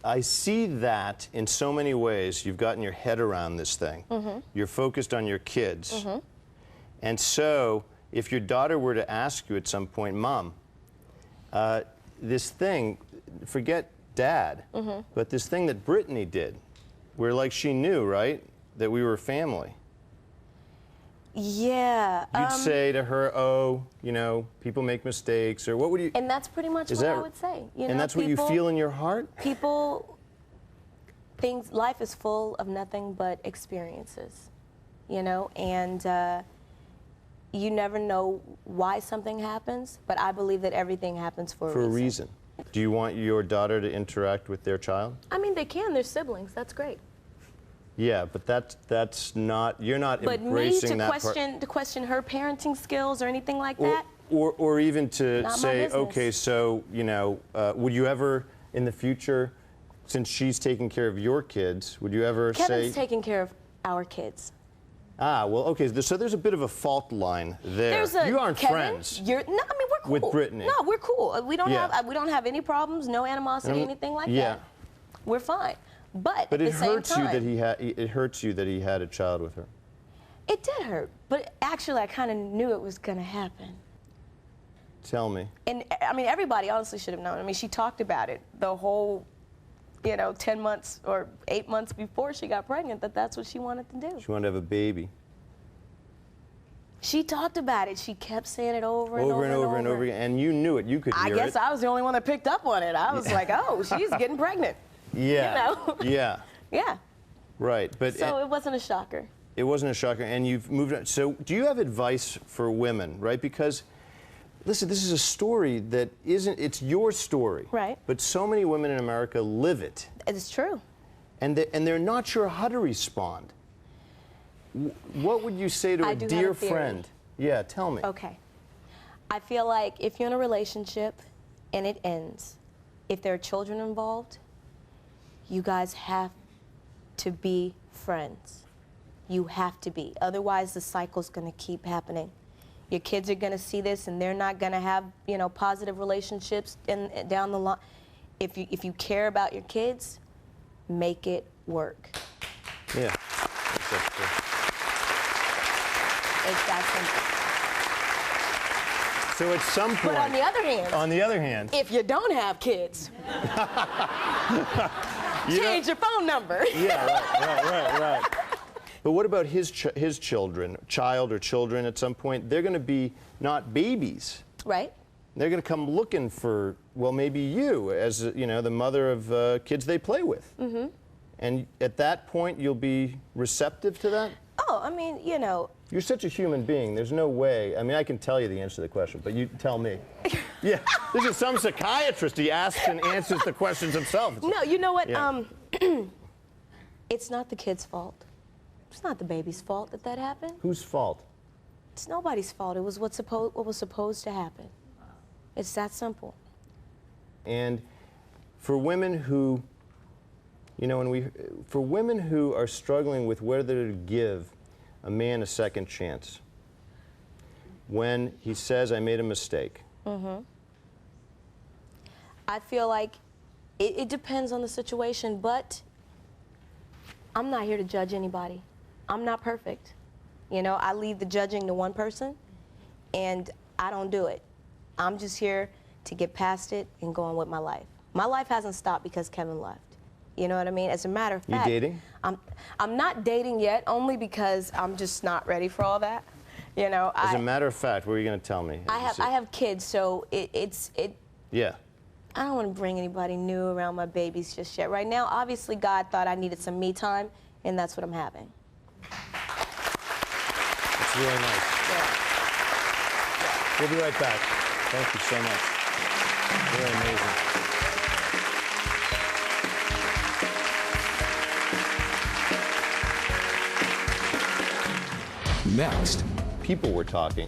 I see that in so many ways. You've gotten your head around this thing. You're focused on your kids. And so, if your daughter were to ask you at some point, Mom, this thing, forget Dad, but this thing that Brittany did, where like she knew, right, that we were family. Yeah. You'd say to her, oh, you know, people make mistakes, or what would you... And that's pretty much what I would say. You know, and that's what you feel in your heart? Life is full of nothing but experiences, you know, and you never know why something happens, but I believe that everything happens for a reason. Do you want your daughter to interact with their child? I mean, they can. They're siblings. That's great. Yeah, but that's not, you're not embracing that part. But to question her parenting skills or anything like that? Or even to not say, okay, so, you know, would you ever, in the future, since she's taking care of your kids, would you ever say... Kevin's taking care of our kids. Ah, well, okay, so there's a bit of a fault line there. You aren't friends. No, I mean, we're cool. With Brittany. No, we're cool. We don't have any problems, no animosity, anything like that. We're fine. But at the same time, it hurts you that he had a child with her. It did hurt, but actually I kind of knew it was going to happen. Tell me. And I mean, everybody honestly should have known. I mean, she talked about it the whole, you know, 10 months or 8 months before she got pregnant, that's what she wanted to do. She wanted to have a baby. She talked about it. She kept saying it over and over again. And you knew it. You could hear it. I guess I was the only one that picked up on it. I was like, oh, she's getting pregnant. Yeah. You know? Yeah. Yeah. Right. But so it wasn't a shocker. It wasn't a shocker. And you've moved on. So do you have advice for women, right? Because, listen, this is a story that it's your story. Right. But so many women in America live it. It's true. And they're not sure how to respond. What would you say to a dear friend? Yeah, tell me. Okay. I feel like if you're in a relationship and it ends, if there are children involved, you guys have to be friends. You have to be. Otherwise, the cycle's going to keep happening. Your kids are going to see this, and they're not going to have, you know, positive relationships down the line. If you care about your kids, make it work. Yeah. It's that simple. So at some point... But on the other hand, if you don't have kids, change your phone number. Yeah, right. But what about his children, child or children at some point? They're going to be not babies. Right. They're going to come looking for, well, maybe you as, you know, the mother of kids they play with. And at that point, you'll be receptive to that? Oh, I mean, you know. You're such a human being. There's no way. I mean, I can tell you the answer to the question, but you tell me. Yeah, this is some psychiatrist. He asks and answers the questions himself. No, you know what? Yeah. It's not the kid's fault. It's not the baby's fault that happened. Whose fault? It's nobody's fault. It was what was supposed to happen. It's that simple. And for women who, you know, for women who are struggling with whether to give a man a second chance, when he says, I made a mistake. I feel like it depends on the situation, but I'm not here to judge anybody. I'm not perfect. You know, I leave the judging to one person, and I don't do it. I'm just here to get past it and go on with my life. My life hasn't stopped because Kevin left. You know what I mean? As a matter of fact, you dating? I'm not dating yet, only because I'm just not ready for all that. You know, As a matter of fact, what are you going to tell me? I have kids, so it's. Yeah. I don't want to bring anybody new around my babies just yet. Right now, obviously, God thought I needed some me time, and that's what I'm having. That's really nice. Yeah. We'll be right back. Thank you so much. Really amazing. Next. People were talking